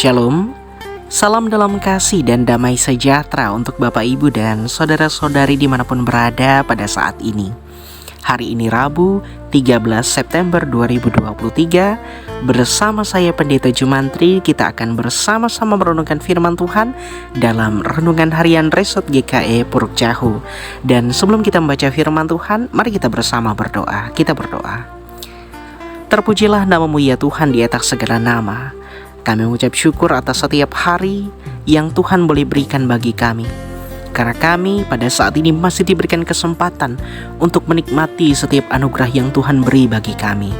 Shalom, salam dalam kasih dan damai sejahtera untuk Bapak Ibu dan saudara-saudari dimanapun berada pada saat ini. Hari ini Rabu 13 September 2023, bersama saya Pendeta Jumantri, kita akan bersama-sama merenungkan firman Tuhan dalam Renungan Harian Resort GKE Puruk Jahu. Dan sebelum kita membaca firman Tuhan, mari kita bersama berdoa. Kita berdoa. Terpujilah nama-Mu ya Tuhan di atas segala nama. Kami mengucap syukur atas setiap hari yang Tuhan boleh berikan bagi kami. Karena kami pada saat ini masih diberikan kesempatan untuk menikmati setiap anugerah yang Tuhan beri bagi kami.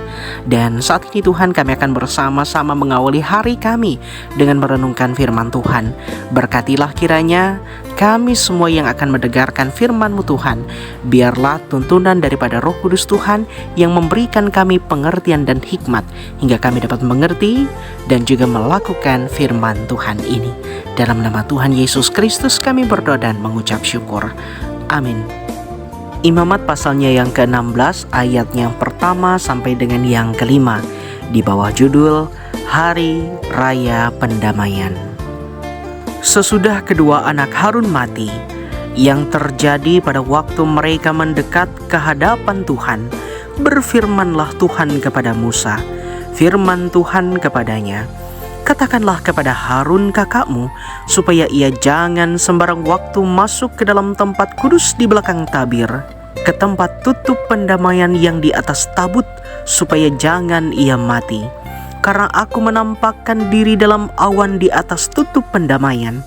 Dan saat ini Tuhan, kami akan bersama-sama mengawali hari kami dengan merenungkan firman Tuhan. Berkatilah kiranya kami semua yang akan mendengarkan firman-Mu Tuhan. Biarlah tuntunan daripada Roh Kudus Tuhan yang memberikan kami pengertian dan hikmat, hingga kami dapat mengerti dan juga melakukan firman Tuhan ini. Dalam nama Tuhan Yesus Kristus kami berdoa dan mengucap syukur. Amin. Imamat pasalnya yang ke-16 ayatnya yang pertama sampai dengan yang kelima, di bawah judul Hari Raya Pendamaian. Sesudah kedua anak Harun mati, yang terjadi pada waktu mereka mendekat ke hadapan Tuhan, berfirmanlah Tuhan kepada Musa. Firman Tuhan kepadanya, katakanlah kepada Harun kakakmu, supaya ia jangan sembarang waktu masuk ke dalam tempat kudus di belakang tabir, ke tempat tutup pendamaian yang di atas tabut, supaya jangan ia mati. Karena aku menampakkan diri dalam awan di atas tutup pendamaian.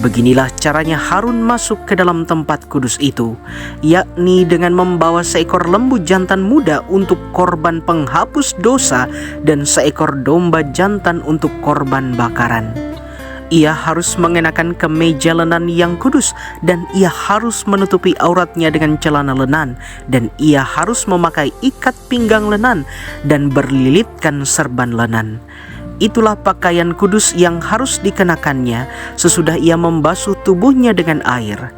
Beginilah caranya Harun masuk ke dalam tempat kudus itu, yakni dengan membawa seekor lembu jantan muda untuk korban penghapus dosa dan seekor domba jantan untuk korban bakaran. Ia harus mengenakan kemeja lenan yang kudus, dan ia harus menutupi auratnya dengan celana lenan, dan ia harus memakai ikat pinggang lenan dan berlilitkan serban lenan. Itulah pakaian kudus yang harus dikenakannya sesudah ia membasuh tubuhnya dengan air.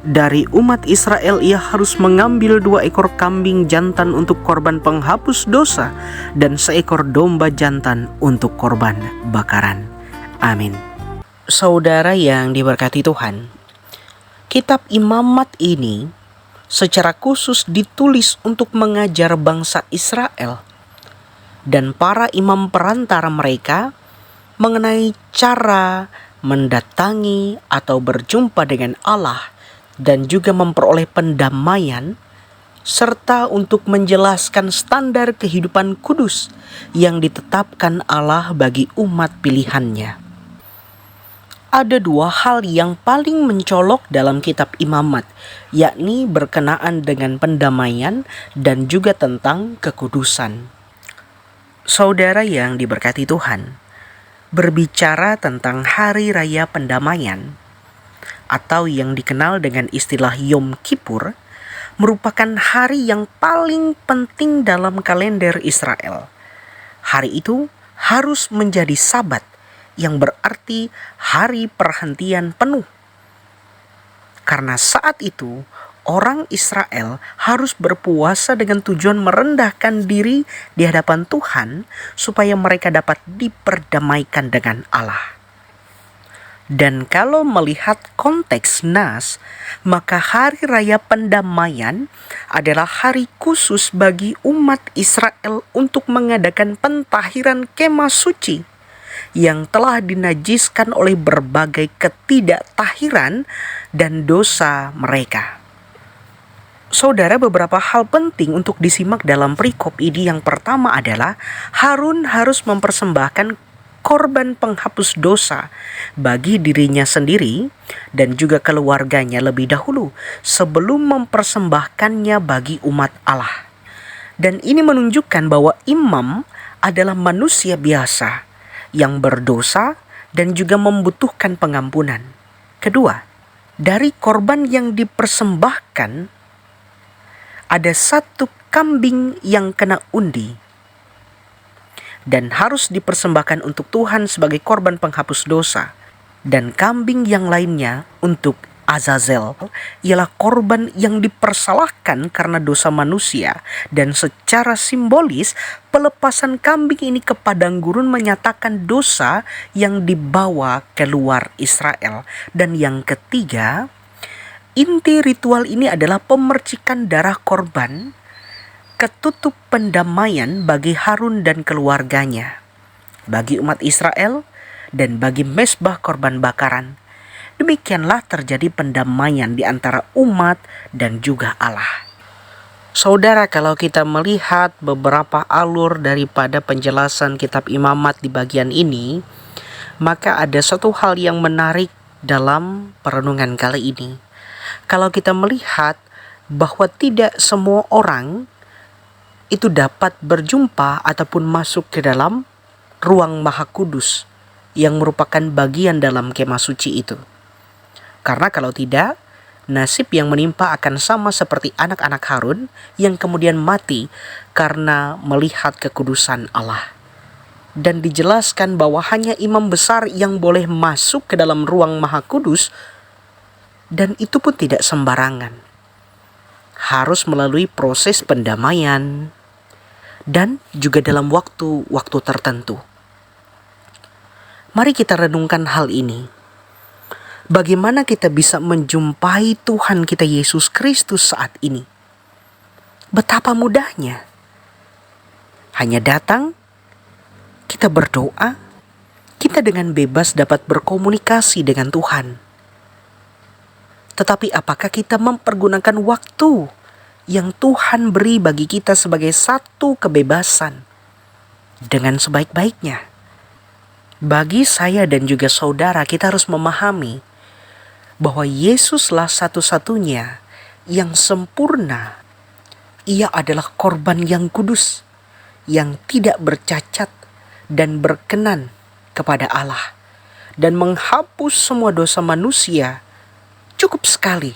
Dari umat Israel ia harus mengambil 2 ekor kambing jantan untuk korban penghapus dosa dan seekor domba jantan untuk korban bakaran. Amin. Saudara yang diberkati Tuhan, kitab Imamat ini secara khusus ditulis untuk mengajar bangsa Israel dan para imam perantara mereka mengenai cara mendatangi atau berjumpa dengan Allah dan juga memperoleh pendamaian, serta untuk menjelaskan standar kehidupan kudus yang ditetapkan Allah bagi umat pilihannya. Ada 2 hal yang paling mencolok dalam kitab Imamat, yakni berkenaan dengan pendamaian dan juga tentang kekudusan. Saudara yang diberkati Tuhan, berbicara tentang Hari Raya Pendamaian atau yang dikenal dengan istilah Yom Kippur, merupakan hari yang paling penting dalam kalender Israel. Hari itu harus menjadi Sabat, yang berarti hari perhentian penuh. Karena saat itu orang Israel harus berpuasa dengan tujuan merendahkan diri di hadapan Tuhan supaya mereka dapat diperdamaikan dengan Allah. Dan kalau melihat konteks Nas, maka hari raya pendamaian adalah hari khusus bagi umat Israel untuk mengadakan pentahiran kemah suci yang telah dinajiskan oleh berbagai ketidaktahiran dan dosa mereka. Saudara, beberapa hal penting untuk disimak dalam perikop ini. Yang pertama adalah Harun harus mempersembahkan korban penghapus dosa bagi dirinya sendiri dan juga keluarganya lebih dahulu sebelum mempersembahkannya bagi umat Allah. Dan ini menunjukkan bahwa imam adalah manusia biasa yang berdosa dan juga membutuhkan pengampunan. Kedua, dari korban yang dipersembahkan ada 1 kambing yang kena undi dan harus dipersembahkan untuk Tuhan sebagai korban penghapus dosa, dan kambing yang lainnya untuk Azazel ialah korban yang dipersalahkan karena dosa manusia, dan secara simbolis pelepasan kambing ini ke padang gurun menyatakan dosa yang dibawa keluar Israel. Dan yang ketiga, inti ritual ini adalah pemercikan darah korban, ketutup pendamaian bagi Harun dan keluarganya, bagi umat Israel, dan bagi mezbah korban bakaran. Demikianlah terjadi pendamaian di antara umat dan juga Allah. Saudara, kalau kita melihat beberapa alur daripada penjelasan kitab Imamat di bagian ini, maka ada satu hal yang menarik dalam perenungan kali ini. Kalau kita melihat bahwa tidak semua orang itu dapat berjumpa ataupun masuk ke dalam ruang Maha Kudus yang merupakan bagian dalam kemah suci itu. Karena kalau tidak, nasib yang menimpa akan sama seperti anak-anak Harun yang kemudian mati karena melihat kekudusan Allah. Dan dijelaskan bahwa hanya imam besar yang boleh masuk ke dalam ruang Maha Kudus, dan itu pun tidak sembarangan. Harus melalui proses pendamaian dan juga dalam waktu-waktu tertentu. Mari kita renungkan hal ini. Bagaimana kita bisa menjumpai Tuhan kita Yesus Kristus saat ini? Betapa mudahnya. Hanya datang, kita berdoa, kita dengan bebas dapat berkomunikasi dengan Tuhan. Tetapi apakah kita mempergunakan waktu yang Tuhan beri bagi kita sebagai satu kebebasan dengan sebaik-baiknya? Bagi saya dan juga saudara, kita harus memahami bahwa Yesuslah satu-satunya yang sempurna. Ia adalah korban yang kudus, yang tidak bercacat dan berkenan kepada Allah, dan menghapus semua dosa manusia cukup sekali,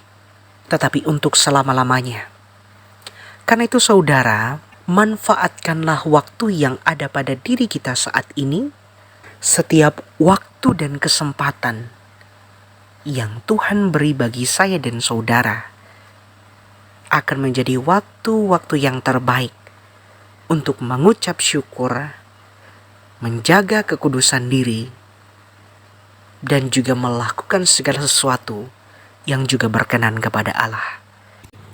tetapi untuk selama-lamanya. Karena itu saudara, manfaatkanlah waktu yang ada pada diri kita saat ini, setiap waktu dan kesempatan yang Tuhan beri bagi saya dan saudara akan menjadi waktu-waktu yang terbaik untuk mengucap syukur, menjaga kekudusan diri, dan juga melakukan segala sesuatu yang juga berkenan kepada Allah.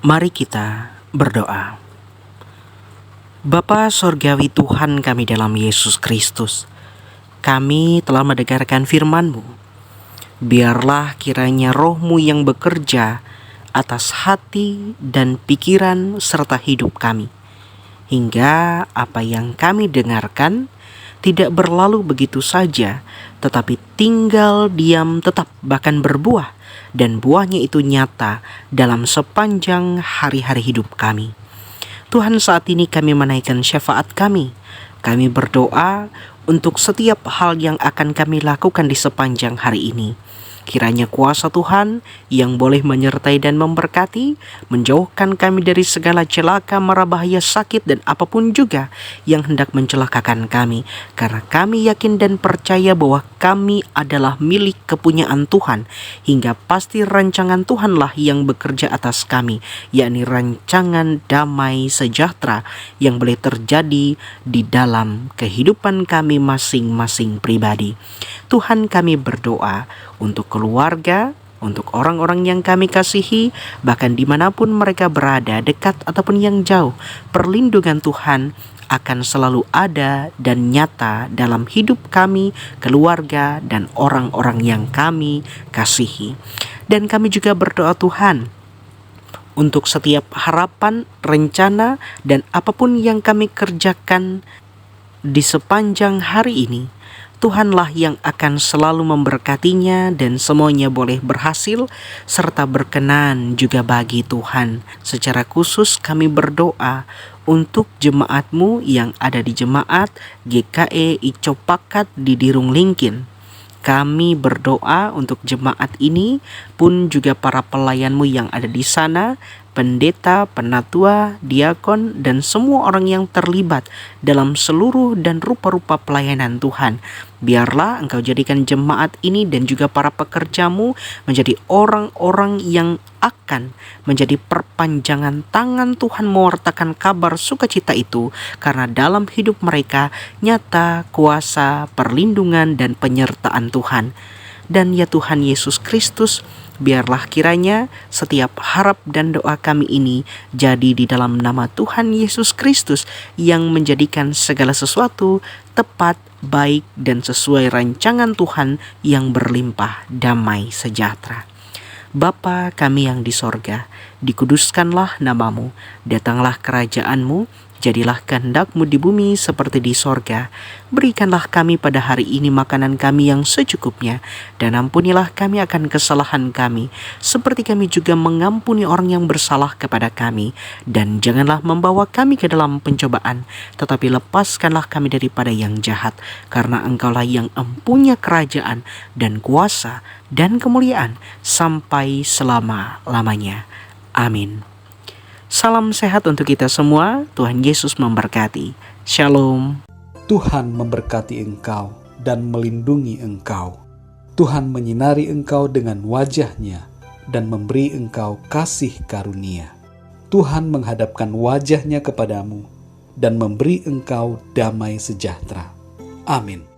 Mari kita berdoa. Bapa Sorgawi Tuhan kami dalam Yesus Kristus, kami telah mendengarkan firman-Mu. Biarlah kiranya Roh-Mu yang bekerja atas hati dan pikiran serta hidup kami, hingga apa yang kami dengarkan tidak berlalu begitu saja, tetapi tinggal diam tetap bahkan berbuah, dan buahnya itu nyata dalam sepanjang hari-hari hidup kami. Tuhan, saat ini kami menaikkan syafaat kami. Kami berdoa untuk setiap hal yang akan kami lakukan di sepanjang hari ini. Kiranya kuasa Tuhan yang boleh menyertai dan memberkati, menjauhkan kami dari segala celaka, mara bahaya, sakit, dan apapun juga yang hendak mencelakakan kami. Karena kami yakin dan percaya bahwa kami adalah milik kepunyaan Tuhan, hingga pasti rancangan Tuhanlah yang bekerja atas kami, yakni rancangan damai sejahtera yang boleh terjadi di dalam kehidupan kami masing-masing pribadi. Tuhan, kami berdoa untuk keluarga, untuk orang-orang yang kami kasihi, bahkan dimanapun mereka berada, dekat ataupun yang jauh. Perlindungan Tuhan akan selalu ada dan nyata dalam hidup kami, keluarga, dan orang-orang yang kami kasihi. Dan kami juga berdoa Tuhan, untuk setiap harapan, rencana, dan apapun yang kami kerjakan di sepanjang hari ini, Tuhanlah yang akan selalu memberkatinya dan semuanya boleh berhasil serta berkenan juga bagi Tuhan. Secara khusus kami berdoa untuk jemaat-Mu yang ada di jemaat GKE Ico Pakat di Dirung Lingkin. Kami berdoa untuk jemaat ini pun juga para pelayan-Mu yang ada di sana, pendeta, penatua, diakon, dan semua orang yang terlibat dalam seluruh dan rupa-rupa pelayanan Tuhan. Biarlah Engkau jadikan jemaat ini dan juga para pekerjamu menjadi orang-orang yang akan menjadi perpanjangan tangan Tuhan mewartakan kabar sukacita itu, karena dalam hidup mereka nyata kuasa, perlindungan, dan penyertaan Tuhan. Dan ya Tuhan Yesus Kristus, biarlah kiranya setiap harap dan doa kami ini jadi di dalam nama Tuhan Yesus Kristus yang menjadikan segala sesuatu tepat, baik, dan sesuai rancangan Tuhan yang berlimpah damai sejahtera. Bapa kami yang di sorga, dikuduskanlah namamu, datanglah kerajaanmu, jadilah kehendak-Mu di bumi seperti di sorga. Berikanlah kami pada hari ini makanan kami yang secukupnya, dan ampunilah kami akan kesalahan kami, seperti kami juga mengampuni orang yang bersalah kepada kami. Dan janganlah membawa kami ke dalam pencobaan, tetapi lepaskanlah kami daripada yang jahat, karena Engkaulah yang empunya kerajaan dan kuasa dan kemuliaan sampai selama-lamanya. Amin. Salam sehat untuk kita semua. Tuhan Yesus memberkati. Shalom. Tuhan memberkati engkau dan melindungi engkau. Tuhan menyinari engkau dengan wajah-Nya dan memberi engkau kasih karunia. Tuhan menghadapkan wajah-Nya kepadamu dan memberi engkau damai sejahtera. Amin.